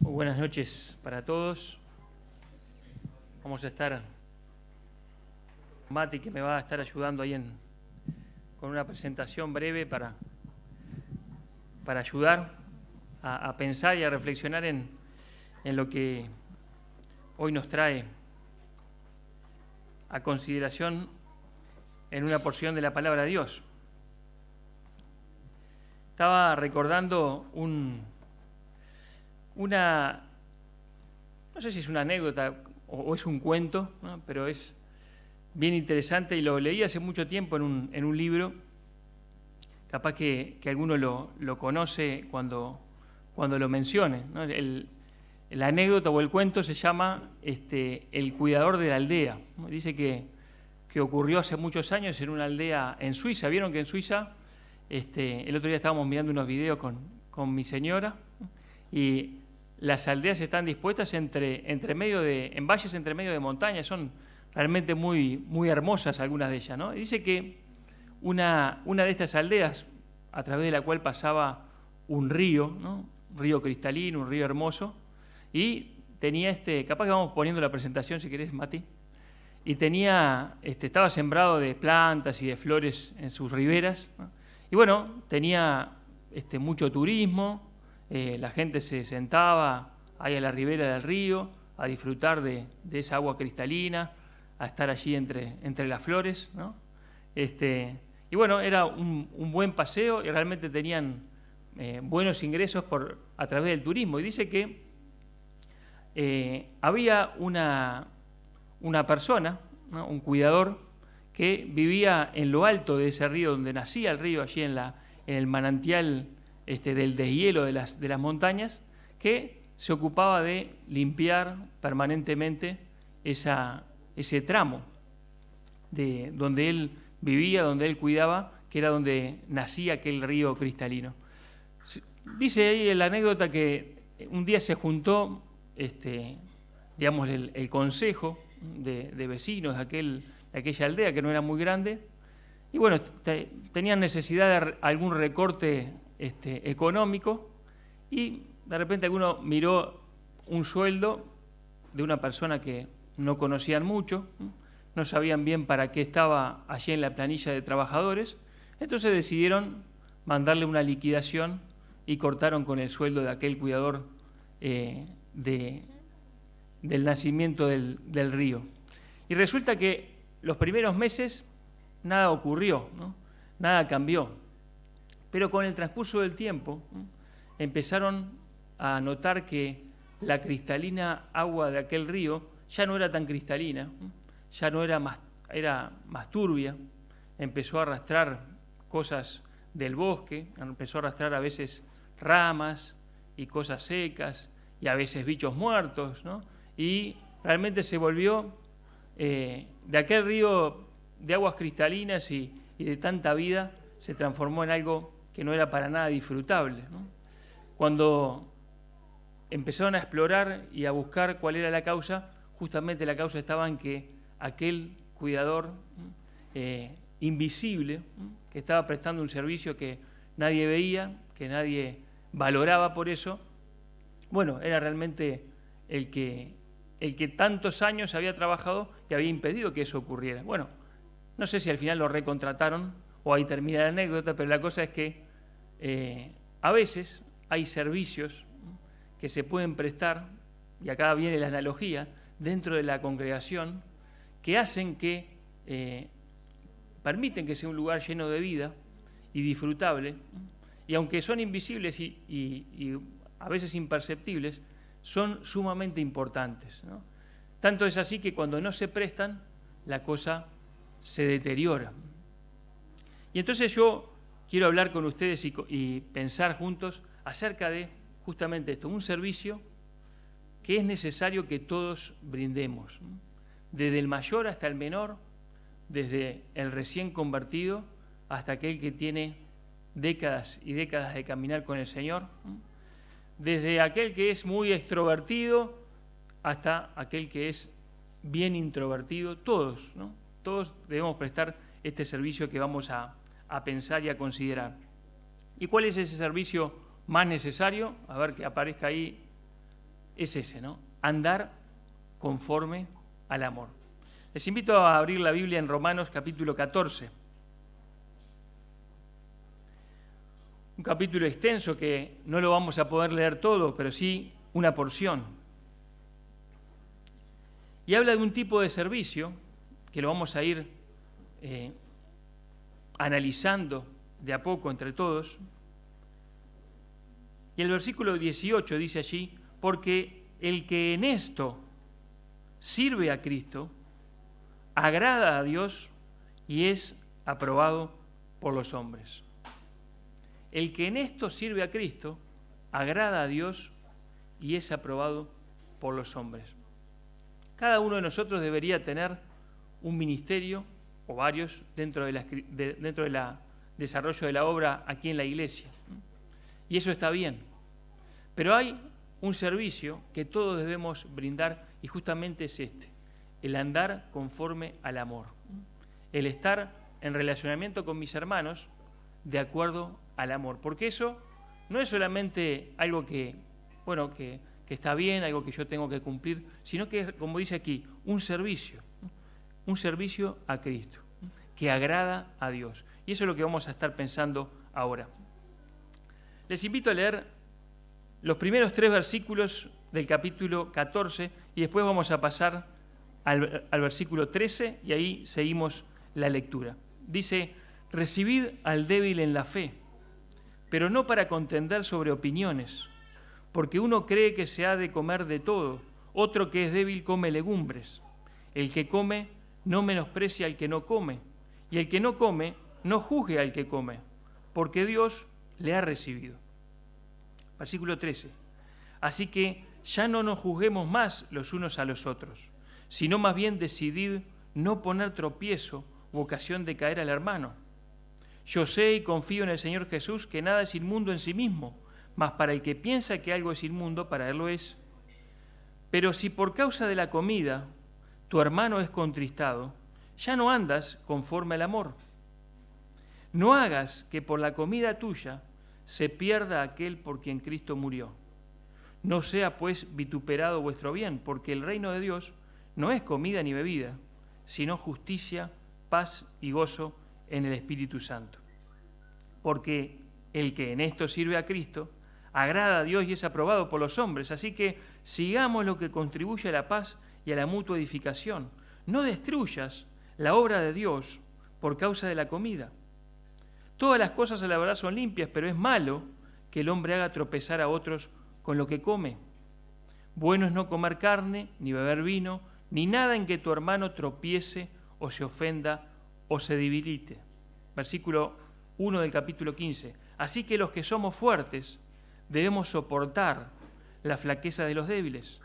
Muy buenas noches para todos. Vamos a estar con Mati, que me va a estar ayudando ahí con una presentación breve para ayudar a pensar y a reflexionar en lo que hoy nos trae a consideración en una porción de la palabra de Dios. Estaba recordando una, no sé si es una anécdota o es un cuento, ¿no? Pero es bien interesante y lo leí hace mucho tiempo en un libro. Capaz que alguno lo conoce cuando lo mencione, ¿no? La anécdota o el cuento se llama El cuidador de la aldea. Dice que ocurrió hace muchos años en una aldea en Suiza. Vieron que en Suiza, el otro día estábamos mirando unos videos con mi señora, y las aldeas están dispuestas en valles entre medio de montañas. Son realmente muy, muy hermosas algunas de ellas, ¿no? Y dice que una de estas aldeas, a través de la cual pasaba un río, ¿no? Un río cristalino, un río hermoso, y tenía capaz que vamos poniendo la presentación si querés, Mati, y estaba sembrado de plantas y de flores en sus riberas, ¿no? Y bueno, tenía mucho turismo. La gente se sentaba ahí a la ribera del río a disfrutar de esa agua cristalina, a estar allí entre las flores, ¿no? Y bueno, era un buen paseo y realmente tenían buenos ingresos a través del turismo. Y dice que había una persona, ¿no? Un cuidador, que vivía en lo alto de ese río, donde nacía el río, allí en el manantial del deshielo de las montañas, que se ocupaba de limpiar permanentemente ese tramo de donde él vivía, donde él cuidaba, que era donde nacía aquel río cristalino. Dice ahí en la anécdota que un día se juntó digamos, el consejo de vecinos de aquella aldea, que no era muy grande, y bueno, tenían necesidad de algún recorte económico, y de repente alguno miró un sueldo de una persona que no conocían mucho, no sabían bien para qué estaba allí en la planilla de trabajadores. Entonces decidieron mandarle una liquidación y cortaron con el sueldo de aquel cuidador del nacimiento del río. Y resulta que los primeros meses nada ocurrió, ¿no? Nada cambió. Pero con el transcurso del tiempo, ¿no? Empezaron a notar que la cristalina agua de aquel río ya no era tan cristalina, ¿no? Ya no era más turbia. Empezó a arrastrar cosas del bosque, empezó a arrastrar a veces ramas y cosas secas, y a veces bichos muertos, ¿no? Y realmente se volvió de aquel río de aguas cristalinas y de tanta vida, se transformó en algo que no era para nada disfrutable, ¿no? Cuando empezaron a explorar y a buscar cuál era la causa, justamente la causa estaba en que aquel cuidador invisible, que estaba prestando un servicio que nadie veía, que nadie valoraba por eso, bueno, era realmente el que tantos años había trabajado y había impedido que eso ocurriera. Bueno, no sé si al final lo recontrataron o ahí termina la anécdota, pero la cosa es que a veces hay servicios que se pueden prestar, y acá viene la analogía, dentro de la congregación, que hacen permiten que sea un lugar lleno de vida y disfrutable, y aunque son invisibles y a veces imperceptibles, son sumamente importantes, ¿no? Tanto es así que cuando no se prestan, la cosa se deteriora. Y entonces yo quiero hablar con ustedes y pensar juntos acerca de justamente esto, un servicio que es necesario que todos brindemos, ¿no? Desde el mayor hasta el menor, desde el recién convertido hasta aquel que tiene décadas y décadas de caminar con el Señor, ¿no? Desde aquel que es muy extrovertido hasta aquel que es bien introvertido, todos, ¿no? Todos debemos prestar este servicio que vamos a pensar y a considerar. ¿Y cuál es ese servicio más necesario? A ver que aparezca ahí es ese, ¿no? Andar conforme al amor. Les invito a abrir la Biblia en Romanos capítulo 14. Un capítulo extenso que no lo vamos a poder leer todo, pero sí una porción. Y habla de un tipo de servicio que lo vamos a ir analizando de a poco entre todos. Y el versículo 18 dice allí, porque el que en esto sirve a Cristo, agrada a Dios y es aprobado por los hombres. El que en esto sirve a Cristo, agrada a Dios y es aprobado por los hombres. Cada uno de nosotros debería tener un ministerio o varios dentro del desarrollo de la obra aquí en la iglesia. Y eso está bien. Pero hay un servicio que todos debemos brindar y justamente es este, el andar conforme al amor. El estar en relacionamiento con mis hermanos de acuerdo al amor. Porque eso no es solamente algo que está bien, algo que yo tengo que cumplir, sino que es, como dice aquí, un servicio a Cristo, que agrada a Dios. Y eso es lo que vamos a estar pensando ahora. Les invito a leer los primeros 3 versículos del capítulo 14 y después vamos a pasar al versículo 13 y ahí seguimos la lectura. Dice, recibid al débil en la fe, pero no para contender sobre opiniones, porque uno cree que se ha de comer de todo, otro que es débil come legumbres. El que come no menosprecia al que no come, y el que no come no juzgue al que come, porque Dios le ha recibido. Versículo 13. Así que ya no nos juzguemos más los unos a los otros, sino más bien decidid no poner tropiezo u ocasión de caer al hermano. Yo sé y confío en el Señor Jesús que nada es inmundo en sí mismo, mas para el que piensa que algo es inmundo, para él lo es. Pero si por causa de la comida tu hermano es contristado, ya no andas conforme al amor. No hagas que por la comida tuya se pierda aquel por quien Cristo murió. No sea pues vituperado vuestro bien, porque el reino de Dios no es comida ni bebida, sino justicia, paz y gozo en el Espíritu Santo. Porque el que en esto sirve a Cristo, agrada a Dios y es aprobado por los hombres. Así que sigamos lo que contribuye a la paz y a la mutua edificación. No destruyas la obra de Dios por causa de la comida. Todas las cosas a la verdad son limpias, pero es malo que el hombre haga tropezar a otros con lo que come. Bueno es no comer carne, ni beber vino, ni nada en que tu hermano tropiece o se ofenda o se debilite. Versículo 1 del capítulo 15. Así que los que somos fuertes debemos soportar la flaqueza de los débiles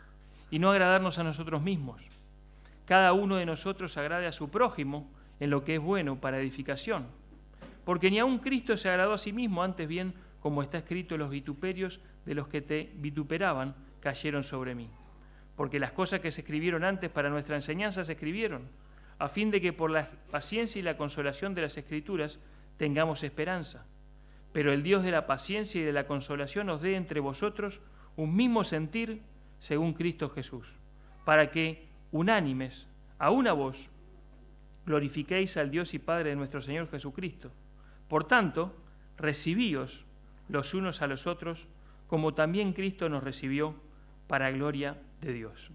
y no agradarnos a nosotros mismos. Cada uno de nosotros agrade a su prójimo en lo que es bueno para edificación. Porque ni aun Cristo se agradó a sí mismo, antes bien, como está escrito, los vituperios de los que te vituperaban cayeron sobre mí. Porque las cosas que se escribieron antes para nuestra enseñanza se escribieron, a fin de que por la paciencia y la consolación de las Escrituras tengamos esperanza. Pero el Dios de la paciencia y de la consolación os dé entre vosotros un mismo sentir según Cristo Jesús, para que, unánimes, a una voz, glorifiquéis al Dios y Padre de nuestro Señor Jesucristo. Por tanto, recibíos los unos a los otros, como también Cristo nos recibió para gloria de Dios.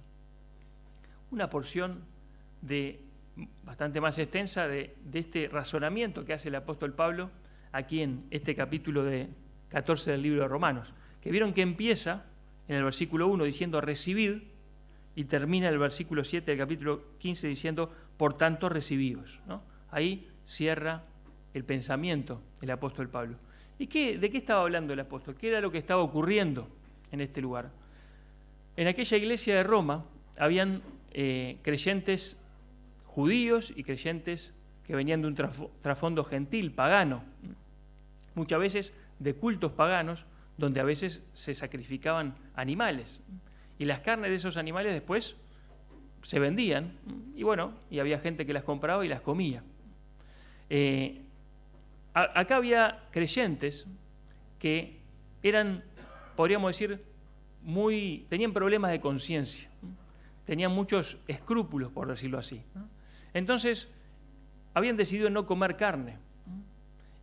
Una porción bastante más extensa de este razonamiento que hace el apóstol Pablo aquí en este capítulo 14 del libro de Romanos, que vieron que empieza en el versículo 1 diciendo recibid y termina el versículo 7 del capítulo 15 diciendo por tanto recibíos, ¿no? Ahí cierra el pensamiento del apóstol Pablo. ¿Y de qué estaba hablando el apóstol? ¿Qué era lo que estaba ocurriendo en este lugar? En aquella iglesia de Roma habían creyentes judíos y creyentes que venían de un trasfondo gentil, pagano, muchas veces de cultos paganos, donde a veces se sacrificaban animales. Y las carnes de esos animales después se vendían, y había gente que las compraba y las comía. Acá había creyentes que eran, podríamos decir, tenían problemas de conciencia, tenían muchos escrúpulos, por decirlo así. Entonces, habían decidido no comer carne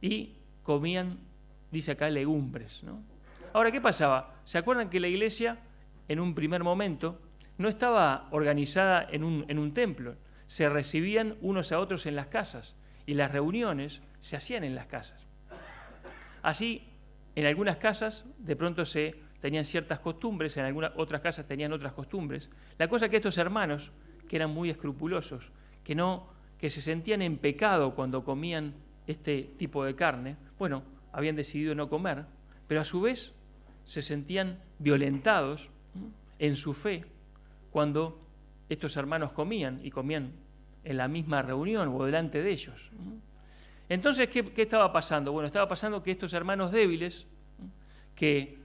y comían, dice acá, legumbres. Ahora, ¿qué pasaba? ¿Se acuerdan que la iglesia, en un primer momento, no estaba organizada en un templo? Se recibían unos a otros en las casas y las reuniones se hacían en las casas. Así, en algunas casas, de pronto tenían ciertas costumbres, en algunas otras casas tenían otras costumbres. La cosa es que estos hermanos, que eran muy escrupulosos, que se sentían en pecado cuando comían este tipo de carne, bueno, habían decidido no comer, pero a su vez se sentían violentados en su fe cuando estos hermanos comían en la misma reunión o delante de ellos. Entonces, ¿qué estaba pasando? Bueno, estaba pasando que estos hermanos débiles, que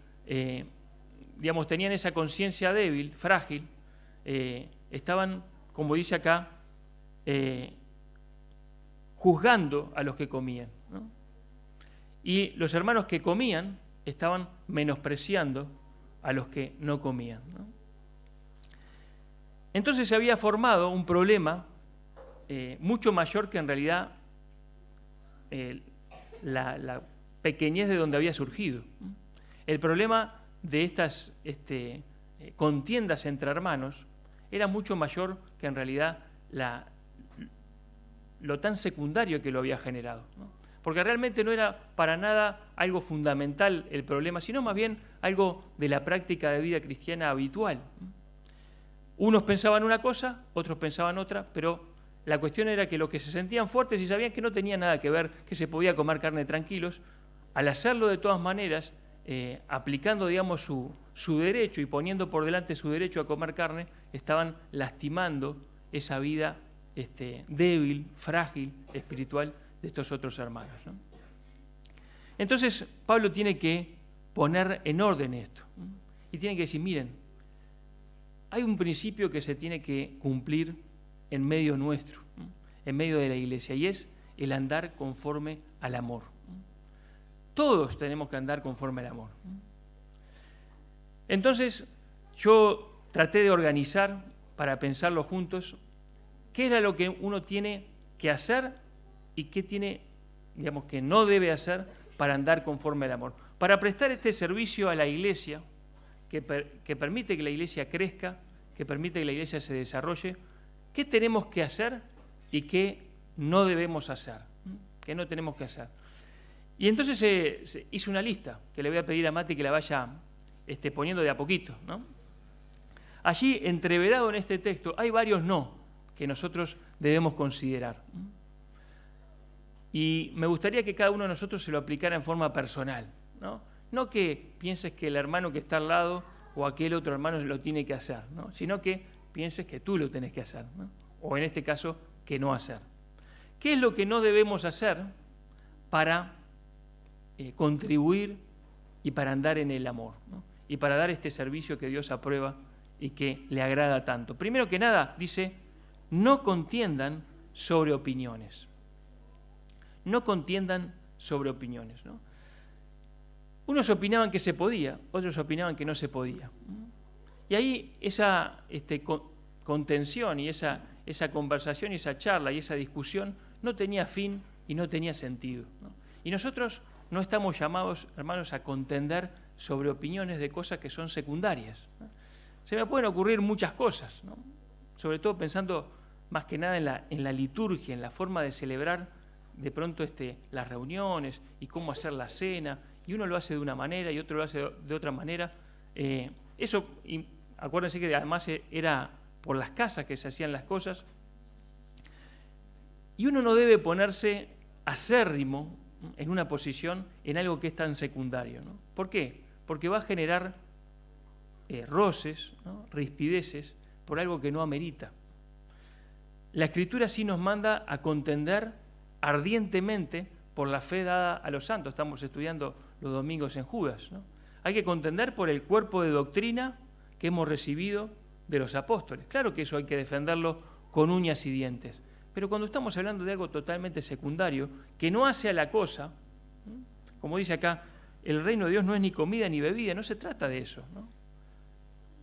tenían esa conciencia débil, frágil, estaban, como dice acá, juzgando a los que comían, y los hermanos que comían estaban menospreciando a los que no comían. Entonces se había formado un problema mucho mayor que en realidad la pequeñez de donde había surgido. El problema de estas contiendas entre hermanos era mucho mayor que en realidad lo tan secundario que lo había generado, porque realmente no era para nada algo fundamental el problema, sino más bien algo de la práctica de vida cristiana habitual. Unos pensaban una cosa, otros pensaban otra, pero la cuestión era que los que se sentían fuertes y sabían que no tenía nada que ver, que se podía comer carne tranquilos, al hacerlo de todas maneras, aplicando, su derecho y poniendo por delante su derecho a comer carne, estaban lastimando esa vida débil, frágil, espiritual de estos otros hermanos. Entonces, Pablo tiene que poner en orden esto y tiene que decir, miren, hay un principio que se tiene que cumplir en medio nuestro, en medio de la iglesia, y es el andar conforme al amor. Todos tenemos que andar conforme al amor. Entonces, yo traté de organizar, para pensarlo juntos, qué era lo que uno tiene que hacer y qué tiene, que no debe hacer para andar conforme al amor. Para prestar este servicio a la iglesia, que permite que la iglesia crezca, que permite que la iglesia se desarrolle, ¿qué tenemos que hacer y qué no debemos hacer? ¿Qué no tenemos que hacer? Y entonces hice una lista que le voy a pedir a Mati que la vaya poniendo de a poquito, Allí, entreverado en este texto, hay varios no que nosotros debemos considerar. Y me gustaría que cada uno de nosotros se lo aplicara en forma personal, No que pienses que el hermano que está al lado o aquel otro hermano lo tiene que hacer, sino que pienses que tú lo tenés que hacer, o en este caso, que no hacer. ¿Qué es lo que no debemos hacer para contribuir y para andar en el amor, y para dar este servicio que Dios aprueba y que le agrada tanto? Primero que nada, dice, no contiendan sobre opiniones. No contiendan sobre opiniones, Unos opinaban que se podía, otros opinaban que no se podía. Y ahí esa contención y esa conversación y esa charla y esa discusión no tenía fin y no tenía sentido. Y nosotros no estamos llamados, hermanos, a contender sobre opiniones de cosas que son secundarias. Se me pueden ocurrir muchas cosas, sobre todo pensando más que nada en la liturgia, en la forma de celebrar de pronto las reuniones y cómo hacer la cena, y uno lo hace de una manera y otro lo hace de otra manera. Acuérdense que además era por las casas que se hacían las cosas, y uno no debe ponerse acérrimo en una posición en algo que es tan secundario, ¿Por qué? Porque va a generar roces, rispideces por algo que no amerita. La Escritura sí nos manda a contender ardientemente por la fe dada a los santos. Estamos estudiando los domingos en Judas, Hay que contender por el cuerpo de doctrina que hemos recibido de los apóstoles. Claro que eso hay que defenderlo con uñas y dientes, pero cuando estamos hablando de algo totalmente secundario, que no hace a la cosa, como dice acá, el reino de Dios no es ni comida ni bebida, no se trata de eso,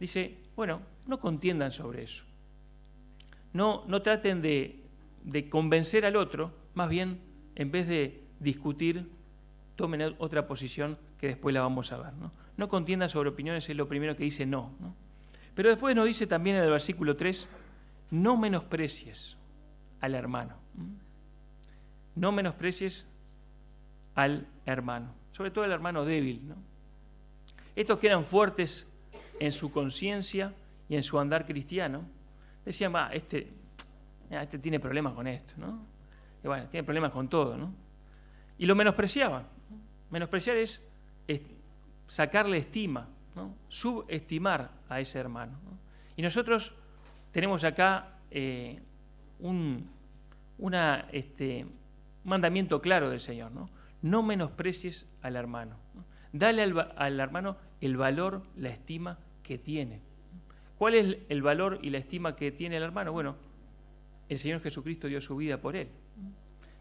dice, bueno, no contiendan sobre eso. No traten de convencer al otro, más bien, en vez de discutir, tomen otra posición que después la vamos a ver. No contiendan sobre opiniones, es lo primero que dice no. Pero después nos dice también en el versículo 3, no menosprecies al hermano. No menosprecies al hermano, sobre todo al hermano débil, ¿no? Estos que eran fuertes en su conciencia y en su andar cristiano, decían, este tiene problemas con esto, ¿no? Y bueno, tiene problemas con todo, ¿no? Y lo menospreciaban. Menospreciar es sacarle estima, ¿no? Subestimar a ese hermano, ¿no? Y nosotros tenemos acá un mandamiento claro del Señor, ¿no? No menosprecies al hermano, ¿no? Dale al hermano el valor, la estima que tiene. ¿Cuál es el valor y la estima que tiene el hermano? Bueno, el Señor Jesucristo dio su vida por él.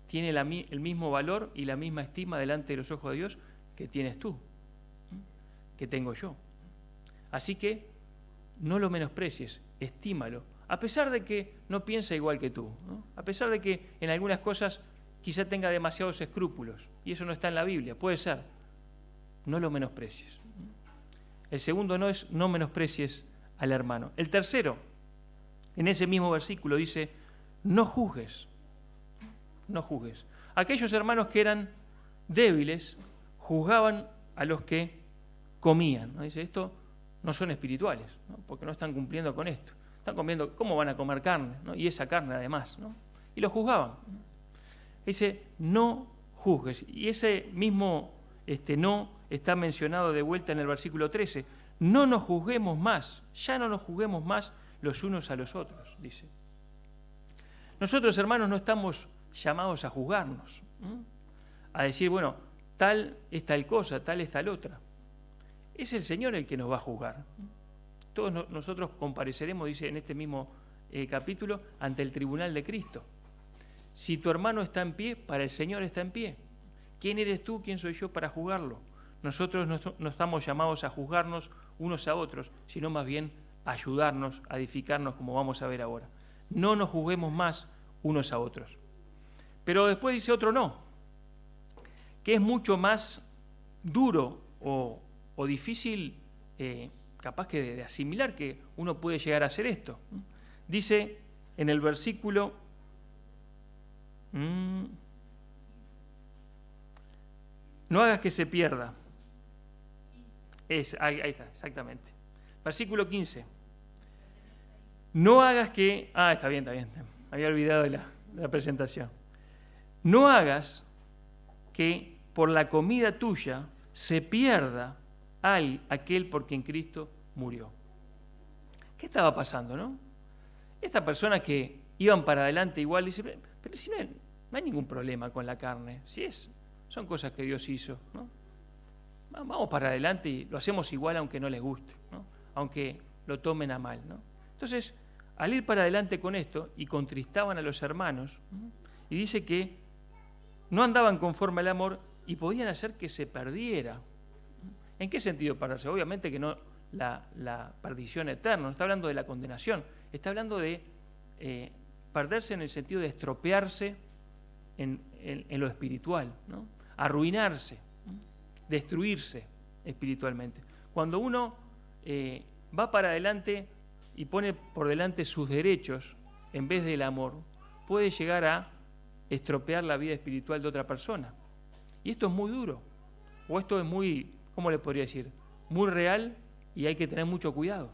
Tiene el mismo valor y la misma estima delante de los ojos de Dios que tienes tú, que tengo yo. Así que no lo menosprecies, estímalo, a pesar de que no piensa igual que tú, ¿no? A pesar de que en algunas cosas quizá tenga demasiados escrúpulos, y eso no está en la Biblia, puede ser. No lo menosprecies. El segundo no es no menosprecies al hermano. El tercero, en ese mismo versículo dice, no juzgues. No juzgues. Aquellos hermanos que eran débiles juzgaban a los que comían, ¿no? Dice, esto no son espirituales, ¿no? Porque no están cumpliendo con esto. Están comiendo, ¿cómo van a comer carne, ¿no? Y esa carne además, ¿no? Y lo juzgaban. Dice, no juzgues. Y ese mismo no está mencionado de vuelta en el versículo 13. No nos juzguemos más, ya no nos juzguemos más los unos a los otros, dice. Nosotros, hermanos, no estamos llamados a juzgarnos, a decir, bueno, tal es tal cosa, tal es tal otra. Es el Señor el que nos va a juzgar. Todos nosotros compareceremos, dice en este mismo capítulo, ante el tribunal de Cristo. Si tu hermano está en pie, para el Señor está en pie. ¿Quién eres tú? ¿Quién soy yo para juzgarlo? Nosotros no estamos llamados a juzgarnos unos a otros, sino más bien a ayudarnos, a edificarnos, como vamos a ver ahora. No nos juzguemos más unos a otros. Pero después dice otro no, que es mucho más duro o difícil, capaz que de asimilar, que uno puede llegar a hacer esto. Dice en el versículo... no hagas que se pierda. Ahí está, exactamente. Versículo 15. No hagas que... está bien. Había olvidado de la presentación. No hagas que por la comida tuya se pierda aquel por quien Cristo murió. ¿Qué estaba pasando, no? Esta persona que iban para adelante igual dice, pero si no hay ningún problema con la carne, son cosas que Dios hizo, ¿no? Vamos para adelante y lo hacemos igual aunque no les guste, ¿no? Aunque lo tomen a mal, ¿no? Entonces, al ir para adelante con esto, y contristaban a los hermanos, ¿no? Y dice que no andaban conforme al amor y podían hacer que se perdiera. ¿En qué sentido perderse? Obviamente que no la perdición eterna, no está hablando de la condenación, está hablando de perderse en el sentido de estropearse en lo espiritual, ¿no? Arruinarse, ¿no? Destruirse espiritualmente. Cuando uno va para adelante y pone por delante sus derechos en vez del amor, puede llegar a estropear la vida espiritual de otra persona. Y esto es muy duro, o esto es muy, ¿cómo le podría decir? Muy real y hay que tener mucho cuidado.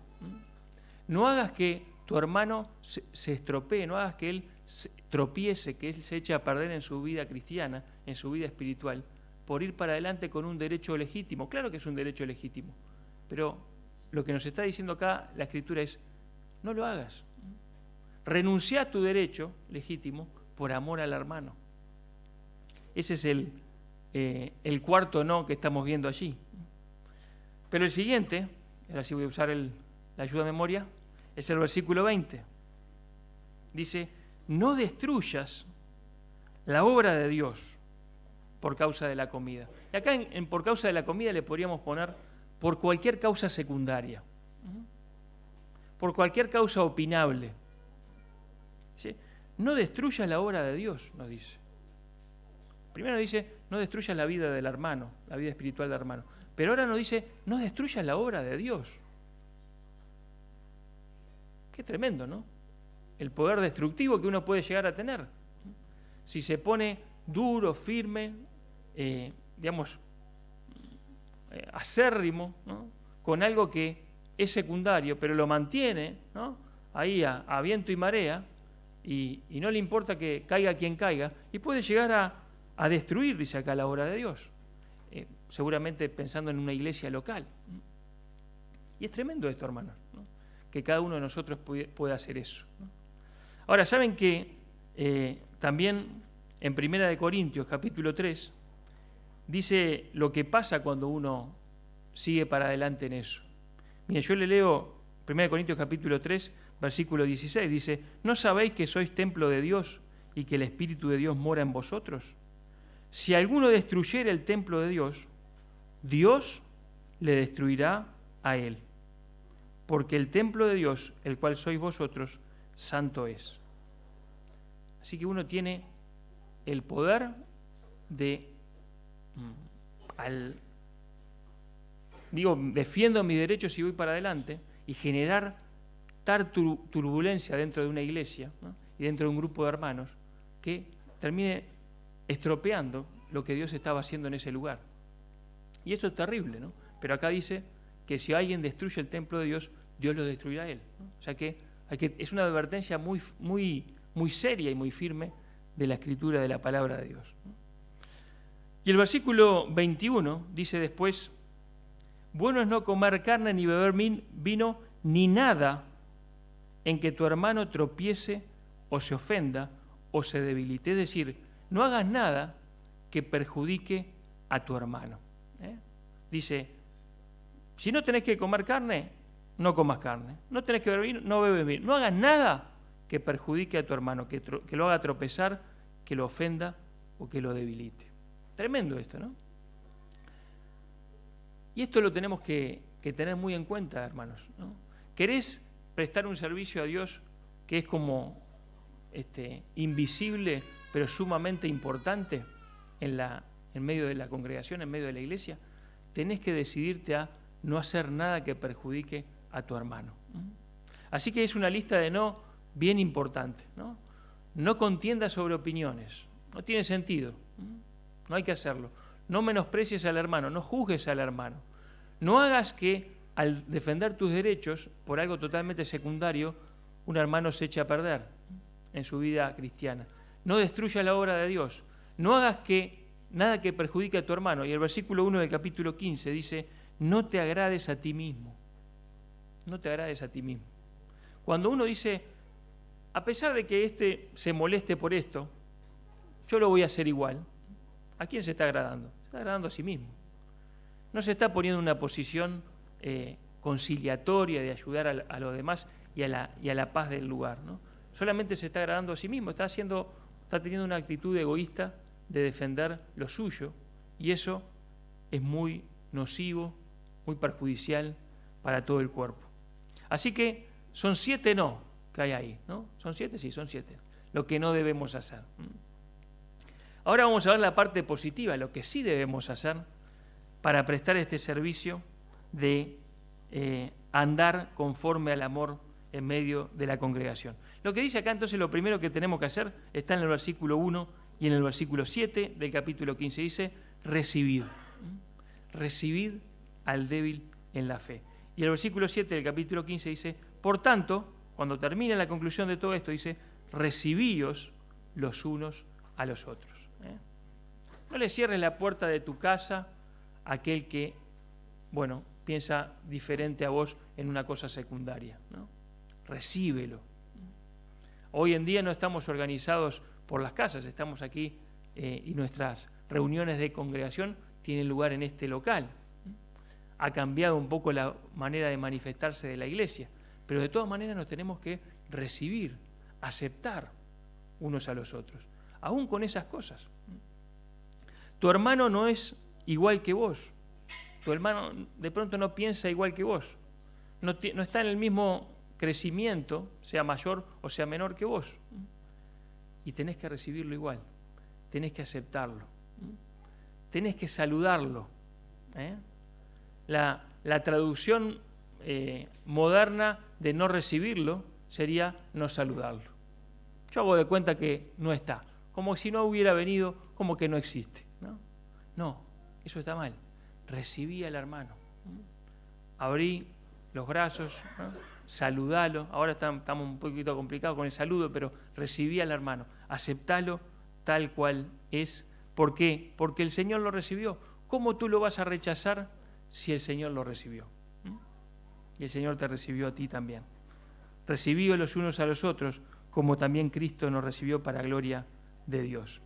No hagas que tu hermano se estropee, no hagas que él tropiece, que él se eche a perder en su vida cristiana, en su vida espiritual, por ir para adelante con un derecho legítimo. Claro que es un derecho legítimo, pero lo que nos está diciendo acá la Escritura es, no lo hagas. Renuncia a tu derecho legítimo por amor al hermano. Ese es el cuarto no que estamos viendo allí. Pero el siguiente, ahora sí voy a usar la ayuda de memoria, es el versículo 20. Dice, no destruyas la obra de Dios por causa de la comida. Y acá por causa de la comida le podríamos poner por cualquier causa secundaria. por cualquier causa opinable. ¿Sí? No destruyas la obra de Dios, nos dice. Primero nos dice, no destruyas la vida del hermano, la vida espiritual del hermano. Pero ahora nos dice, no destruyas la obra de Dios. Qué tremendo, ¿no? El poder destructivo que uno puede llegar a tener. Si se pone duro, firme, acérrimo, ¿no? Con algo que es secundario, pero lo mantiene, ¿no? Ahí a viento y marea, y no le importa que caiga quien caiga, y puede llegar a destruir, dice acá, la obra de Dios. Seguramente pensando en una iglesia local. Y es tremendo esto, hermanos, ¿no? Que cada uno de nosotros pueda hacer eso, ¿no? Ahora, ¿saben que también en 1 Corintios, capítulo 3, dice lo que pasa cuando uno sigue para adelante en eso? Mire, yo le leo 1 Corintios, capítulo 3, versículo 16, dice, ¿no sabéis que sois templo de Dios y que el Espíritu de Dios mora en vosotros? Si alguno destruyere el templo de Dios, Dios le destruirá a él, porque el templo de Dios, el cual sois vosotros, santo es. Así que uno tiene el poder de, defiendo mis derechos y voy para adelante, y generar tal turbulencia dentro de una iglesia, ¿no? Y dentro de un grupo de hermanos, que termine estropeando lo que Dios estaba haciendo en ese lugar. Y esto es terrible, ¿no? Pero acá dice que si alguien destruye el templo de Dios, Dios lo destruirá a él, ¿no? O sea que es una advertencia muy seria y muy firme de la Escritura, de la palabra de Dios, ¿no? Y el versículo 21 dice después, bueno es no comer carne ni beber vino ni nada en que tu hermano tropiece o se ofenda o se debilite. Es decir, no hagas nada que perjudique a tu hermano. Dice, si no tenés que comer carne, no comas carne. No tenés que beber vino, no bebes vino. No hagas nada que perjudique a tu hermano, que lo haga tropezar, que lo ofenda o que lo debilite. Tremendo esto, ¿no? Y esto lo tenemos que tener muy en cuenta, hermanos, ¿no? ¿Querés prestar un servicio a Dios que es como invisible, pero sumamente importante en medio de la congregación, en medio de la iglesia? Tenés que decidirte a no hacer nada que perjudique a tu hermano. Así que es una lista de no bien importante, ¿no? No contiendas sobre opiniones, no tiene sentido, no hay que hacerlo. No menosprecies al hermano, no juzgues al hermano. No hagas que al defender tus derechos por algo totalmente secundario, un hermano se eche a perder en su vida cristiana. No destruyas la obra de Dios. No hagas nada que perjudique a tu hermano. Y el versículo 1 del capítulo 15 dice, no te agrades a ti mismo. No te agrades a ti mismo. Cuando uno dice, a pesar de que se moleste por esto, yo lo voy a hacer igual. ¿A quién se está agradando? Se está agradando a sí mismo. No se está poniendo en una posición conciliatoria de ayudar a los demás y a la paz del lugar, ¿no? Solamente se está agradando a sí mismo, está teniendo una actitud egoísta de defender lo suyo, y eso es muy nocivo, muy perjudicial para todo el cuerpo. Así que son 7 no que hay ahí, ¿no? ¿Son 7? Sí, son 7. Lo que no debemos hacer. Ahora vamos a ver la parte positiva, lo que sí debemos hacer para prestar este servicio de andar conforme al amor en medio de la congregación. Lo que dice acá entonces, lo primero que tenemos que hacer está en el versículo 1 y en el versículo 7 del capítulo 15, dice, recibid al débil en la fe. Y el versículo 7 del capítulo 15 dice, por tanto, cuando termina la conclusión de todo esto, dice, recibíos los unos a los otros. No le cierres la puerta de tu casa a aquel que, piensa diferente a vos en una cosa secundaria, ¿no? Recíbelo. Hoy en día no estamos organizados por las casas, estamos aquí y nuestras reuniones de congregación tienen lugar en este local. Ha cambiado un poco la manera de manifestarse de la iglesia, pero de todas maneras nos tenemos que recibir, aceptar unos a los otros, aún con esas cosas. Tu hermano no es igual que vos, tu hermano de pronto no piensa igual que vos, no está en el mismo crecimiento, sea mayor o sea menor que vos. Y tenés que recibirlo igual, tenés que aceptarlo, tenés que saludarlo. La traducción moderna de no recibirlo sería no saludarlo. Yo hago de cuenta que no está, como si no hubiera venido, como que no existe. No, eso está mal. Recibí al hermano, abrí los brazos, saludalo. Ahora estamos un poquito complicados con el saludo, pero recibí al hermano, aceptalo tal cual es. ¿Por qué? Porque el Señor lo recibió. ¿Cómo tú lo vas a rechazar si el Señor lo recibió? Y el Señor te recibió a ti también. Recibíos los unos a los otros, como también Cristo nos recibió para gloria de Dios.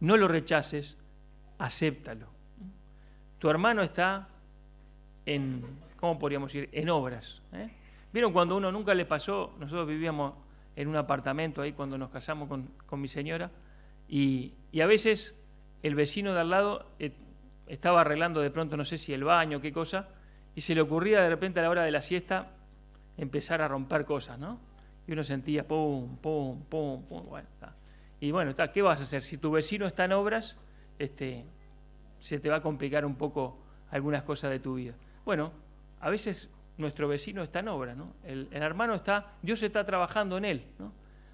No lo rechaces, acéptalo. Tu hermano está en, ¿cómo podríamos decir?, en obras. ¿Vieron cuando uno nunca le pasó? Nosotros vivíamos en un apartamento ahí cuando nos casamos con mi señora, y a veces el vecino de al lado estaba arreglando de pronto, no sé si el baño, qué cosa, y se le ocurría de repente a la hora de la siesta empezar a romper cosas, ¿no? Y uno sentía pum, pum, pum, pum, bueno, está. Y bueno, está, ¿qué vas a hacer? Si tu vecino está en obras, se te va a complicar un poco algunas cosas de tu vida. Bueno, a veces nuestro vecino está en obra, ¿no? El hermano está, Dios está trabajando en él, ¿no?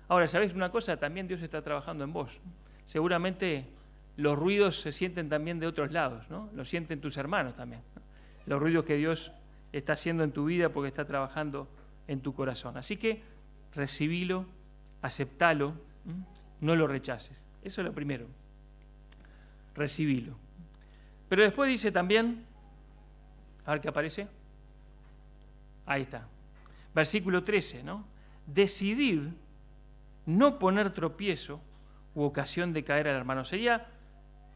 Ahora, ¿sabés una cosa? También Dios está trabajando en vos. Seguramente los ruidos se sienten también de otros lados, ¿no? Los sienten tus hermanos también, ¿no? Los ruidos que Dios está haciendo en tu vida porque está trabajando en tu corazón. Así que recibilo, aceptalo, no lo rechaces. Eso es lo primero. Recibilo. Pero después dice también, a ver qué aparece. Ahí está. Versículo 13, ¿no? Decidid no poner tropiezo u ocasión de caer al hermano. Sería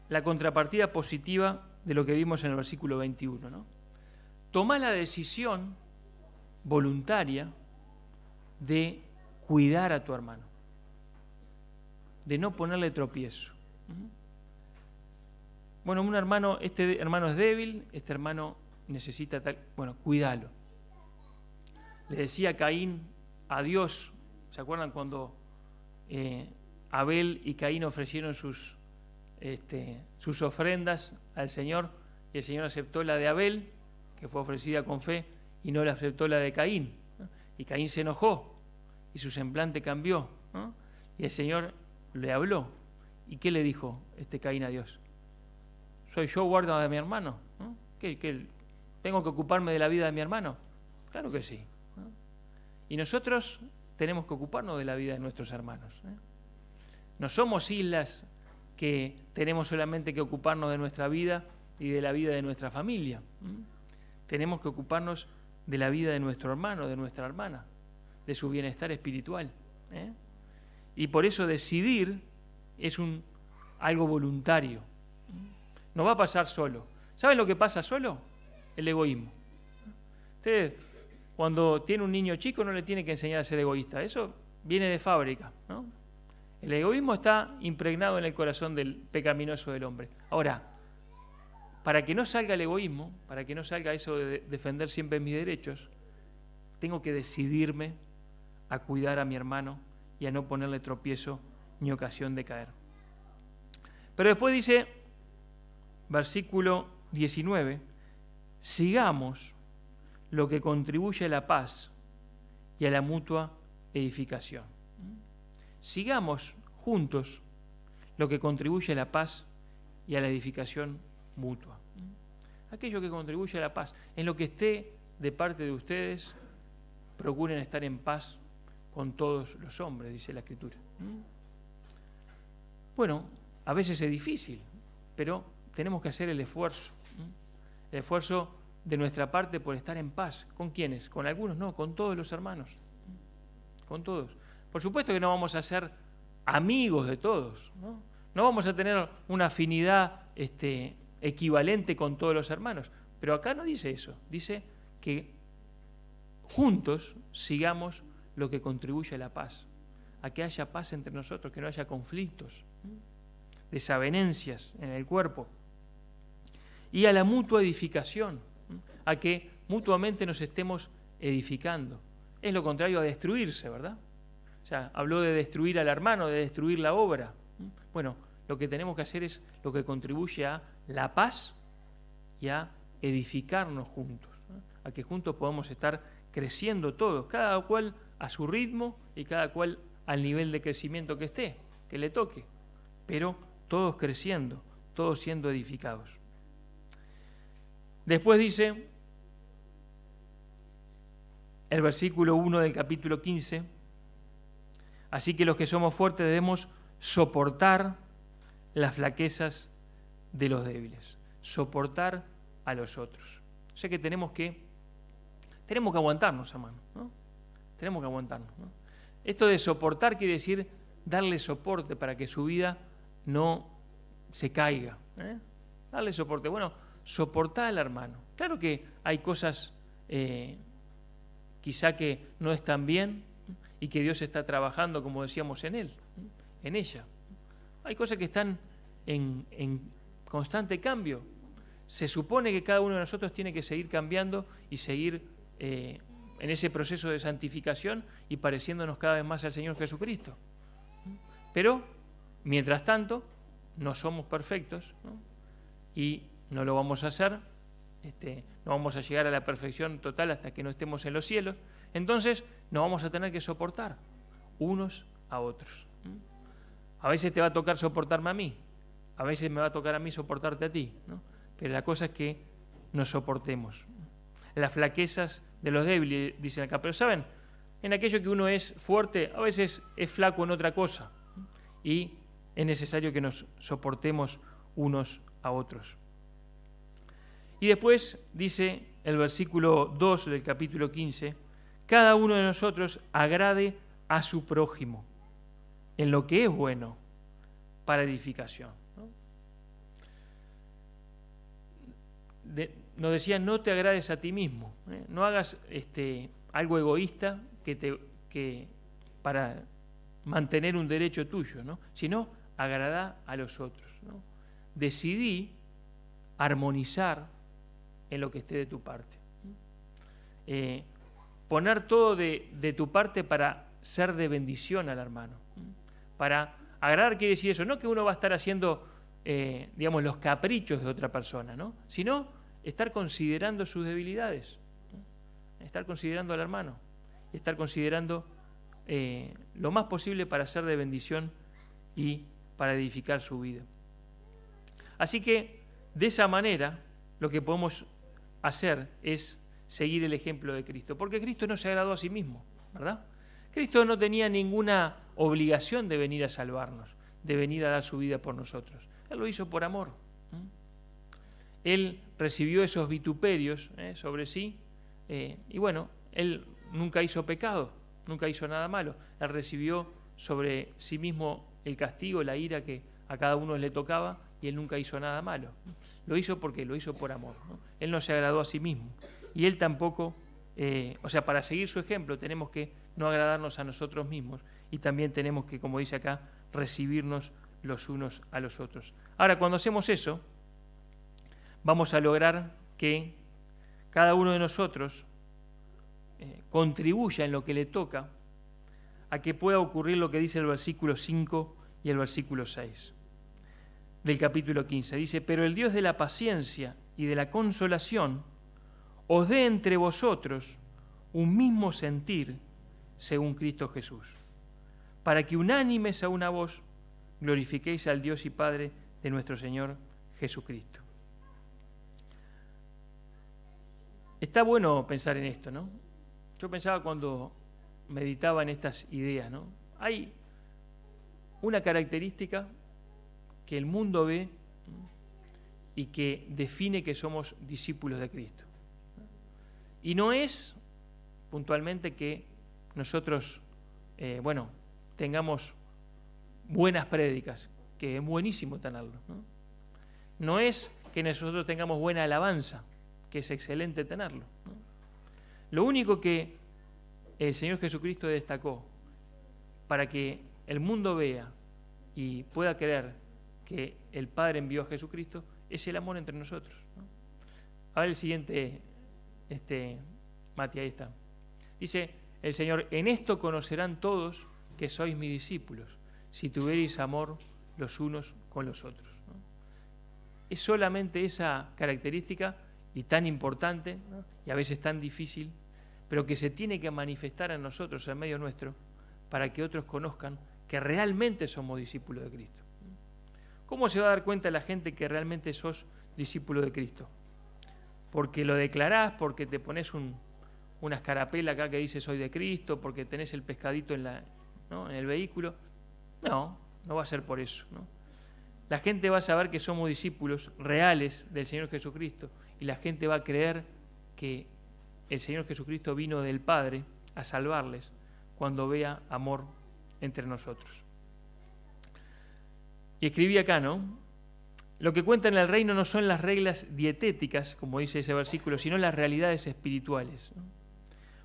la contrapartida positiva de lo que vimos en el versículo 21, ¿no? Toma la decisión voluntaria de cuidar a tu hermano, de no ponerle tropiezo. Bueno, un hermano, este hermano es débil, este hermano necesita tal, bueno, cuídalo. Le decía Caín a Dios, ¿se acuerdan cuando Abel y Caín ofrecieron sus ofrendas al Señor y el Señor aceptó la de Abel, que fue ofrecida con fe, y no le aceptó la de Caín, ¿no? Y Caín se enojó y su semblante cambió, ¿no? Y el Señor le habló. ¿Y qué le dijo Caín a Dios? ¿Soy yo guarda de mi hermano? ¿No? ¿Qué, tengo que ocuparme de la vida de mi hermano? Claro que sí, ¿no? Y nosotros tenemos que ocuparnos de la vida de nuestros hermanos, ¿eh? No somos islas que tenemos solamente que ocuparnos de nuestra vida y de la vida de nuestra familia. Tenemos que ocuparnos de la vida de nuestro hermano, de nuestra hermana, de su bienestar espiritual, ¿eh? Y por eso decidir es algo voluntario. No va a pasar solo. ¿Saben lo que pasa solo? El egoísmo. Ustedes, cuando tiene un niño chico, no le tiene que enseñar a ser egoísta. Eso viene de fábrica, ¿no? El egoísmo está impregnado en el corazón del pecaminoso del hombre. Ahora, para que no salga el egoísmo, para que no salga eso de defender siempre mis derechos, tengo que decidirme a cuidar a mi hermano y a no ponerle tropiezo ni ocasión de caer. Pero después dice, versículo 19, sigamos lo que contribuye a la paz y a la mutua edificación. Sigamos juntos lo que contribuye a la paz y a la edificación mutua. Aquello que contribuye a la paz. En lo que esté de parte de ustedes, procuren estar en paz con todos los hombres, dice la Escritura. Bueno, a veces es difícil, pero tenemos que hacer el esfuerzo de nuestra parte por estar en paz. ¿Con quiénes? Con algunos no, con todos los hermanos. Con todos. Por supuesto que no vamos a ser amigos de todos, ¿no? No vamos a tener una afinidad equivalente con todos los hermanos, pero acá no dice eso, dice que juntos sigamos lo que contribuye a la paz, a que haya paz entre nosotros, que no haya conflictos, desavenencias en el cuerpo, y a la mutua edificación, a que mutuamente nos estemos edificando. es lo contrario a destruirse, ¿verdad? O sea, habló de destruir al hermano, de destruir la obra. Bueno, lo que tenemos que hacer es lo que contribuye a la paz y a edificarnos juntos, ¿no? A que juntos podamos estar creciendo todos, cada cual a su ritmo y cada cual al nivel de crecimiento que esté, que le toque, pero todos creciendo, todos siendo edificados. Después dice el versículo 1 del capítulo 15, así que los que somos fuertes debemos soportar las flaquezas de los débiles, soportar a los otros. O sea que tenemos que aguantarnos, hermano, ¿no? Tenemos que aguantarnos, ¿no? Esto de soportar quiere decir darle soporte para que su vida no se caiga, ¿eh? Darle soporte. Bueno, soportar al hermano. Claro que hay cosas quizá que no están bien y que Dios está trabajando, como decíamos, en él, en ella. Hay cosas que están en constante cambio. Se supone que cada uno de nosotros tiene que seguir cambiando y seguir en ese proceso de santificación y pareciéndonos cada vez más al Señor Jesucristo. Pero, mientras tanto, no somos perfectos, ¿no? Y no lo vamos a hacer, no vamos a llegar a la perfección total hasta que no estemos en los cielos. Entonces, nos vamos a tener que soportar unos a otros. A veces te va a tocar soportarme a mí, a veces me va a tocar a mí soportarte a ti, ¿no? Pero la cosa es que nos soportemos. Las flaquezas de los débiles, dicen acá. Pero ¿saben? En aquello que uno es fuerte, a veces es flaco en otra cosa. Y es necesario que nos soportemos unos a otros. Y después dice el versículo 2 del capítulo 15, cada uno de nosotros agrade a su prójimo en lo que es bueno para edificación, ¿no? Nos decía, no te agrades a ti mismo, ¿eh? No hagas algo egoísta que para mantener un derecho tuyo, ¿no? Sino agradá a los otros, ¿no? Decidí armonizar en lo que esté de tu parte. Poner todo de tu parte para ser de bendición al hermano. Para agradar quiere decir eso, no que uno va a estar haciendo, digamos, los caprichos de otra persona, ¿no? Sino estar considerando sus debilidades, ¿no? Estar considerando al hermano, estar considerando lo más posible para ser de bendición y para edificar su vida. Así que, de esa manera, lo que podemos hacer es seguir el ejemplo de Cristo, porque Cristo no se agradó a sí mismo, ¿verdad? Cristo no tenía ninguna obligación de venir a salvarnos, de venir a dar su vida por nosotros. Él lo hizo por amor. Él recibió esos vituperios sobre sí y bueno, Él nunca hizo pecado, nunca hizo nada malo. Él recibió sobre sí mismo el castigo, la ira que a cada uno le tocaba y Él nunca hizo nada malo. Lo hizo porque lo hizo por amor, ¿no? Él no se agradó a sí mismo y Él tampoco, para seguir su ejemplo tenemos que no agradarnos a nosotros mismos y también tenemos que, como dice acá, recibirnos los unos a los otros. Ahora, cuando hacemos eso, vamos a lograr que cada uno de nosotros contribuya en lo que le toca a que pueda ocurrir lo que dice el versículo 5 y el versículo 6 del capítulo 15. Dice, pero el Dios de la paciencia y de la consolación os dé entre vosotros un mismo sentir según Cristo Jesús, para que unánimes a una voz glorifiquéis al Dios y Padre de nuestro Señor Jesucristo. Está bueno pensar en esto, ¿no? Yo pensaba cuando meditaba en estas ideas, ¿no? Hay una característica que el mundo ve y que define que somos discípulos de Cristo. Y no es puntualmente que nosotros, tengamos buenas prédicas, que es buenísimo tenerlo, ¿no? No es que nosotros tengamos buena alabanza, que es excelente tenerlo, ¿no? Lo único que el Señor Jesucristo destacó para que el mundo vea y pueda creer que el Padre envió a Jesucristo es el amor entre nosotros, ¿no? A ver el siguiente, Mati, ahí está. Dice, el Señor: en esto conocerán todos que sois mis discípulos, si tuviereis amor los unos con los otros, ¿no? Es solamente esa característica, y tan importante, ¿no? Y a veces tan difícil, pero que se tiene que manifestar en nosotros, en medio nuestro, para que otros conozcan que realmente somos discípulos de Cristo. ¿Cómo se va a dar cuenta la gente que realmente sos discípulo de Cristo? Porque lo declarás, porque te pones una escarapela acá que dice soy de Cristo, porque tenés el pescadito ¿no?, en el vehículo. No va a ser por eso, ¿no? La gente va a saber que somos discípulos reales del Señor Jesucristo, y la gente va a creer que el Señor Jesucristo vino del Padre a salvarles cuando vea amor entre nosotros. Y escribí acá, ¿no? Lo que cuenta en el reino no son las reglas dietéticas, como dice ese versículo, sino las realidades espirituales, ¿no?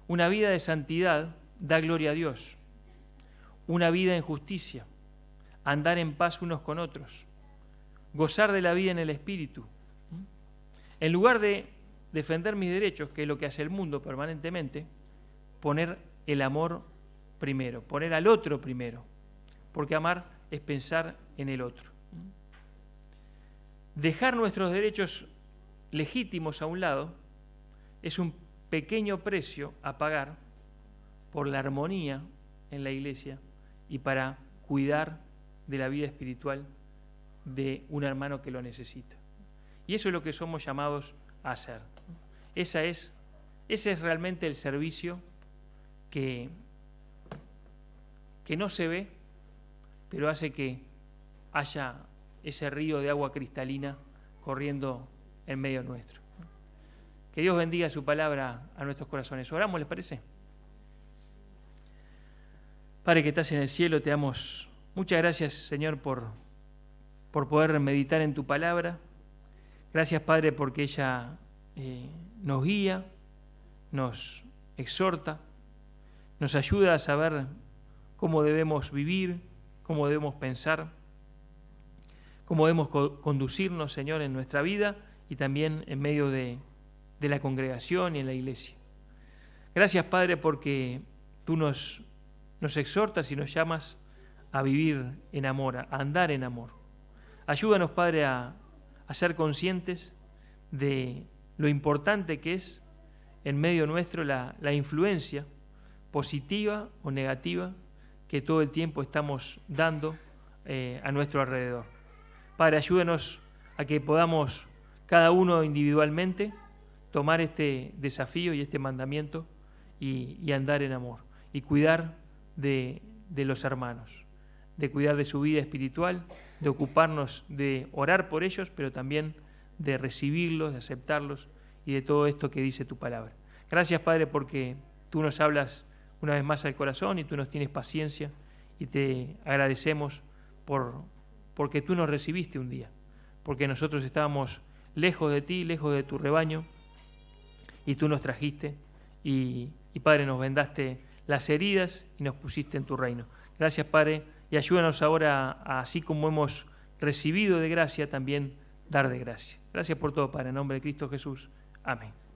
Una vida de santidad da gloria a Dios. Una vida en justicia, andar en paz unos con otros, gozar de la vida en el Espíritu. En lugar de defender mis derechos, que es lo que hace el mundo permanentemente, poner el amor primero, poner al otro primero, porque amar es pensar en el otro. Dejar nuestros derechos legítimos a un lado es un pequeño precio a pagar por la armonía en la iglesia y para cuidar de la vida espiritual de un hermano que lo necesita. Y eso es lo que somos llamados a hacer. Ese es realmente el servicio que no se ve, pero hace que haya ese río de agua cristalina corriendo en medio nuestro. Que Dios bendiga su palabra a nuestros corazones. Oramos, ¿les parece? Padre que estás en el cielo, te damos muchas gracias, Señor, por poder meditar en tu palabra. Gracias, Padre, porque ella nos guía, nos exhorta, nos ayuda a saber cómo debemos vivir, cómo debemos pensar, cómo debemos conducirnos, Señor, en nuestra vida y también en medio de la congregación y en la iglesia. Gracias, Padre, porque tú nos exhortas y nos llamas a vivir en amor, a andar en amor. Ayúdanos, Padre, a ser conscientes de lo importante que es en medio nuestro la influencia positiva o negativa que todo el tiempo estamos dando a nuestro alrededor. Padre, ayúdanos a que podamos cada uno individualmente tomar este desafío y este mandamiento y andar en amor y cuidar de los hermanos, de cuidar de su vida espiritual, de ocuparnos de orar por ellos, pero también de recibirlos, de aceptarlos y de todo esto que dice tu palabra. Gracias, Padre, porque tú nos hablas una vez más al corazón y tú nos tienes paciencia, y te agradecemos porque tú nos recibiste un día, porque nosotros estábamos lejos de ti, lejos de tu rebaño, y tú nos trajiste y Padre, nos vendaste las heridas y nos pusiste en tu reino. Gracias, Padre, y ayúdanos ahora, así como hemos recibido de gracia, también dar de gracia. Gracias por todo, Padre, en nombre de Cristo Jesús. Amén.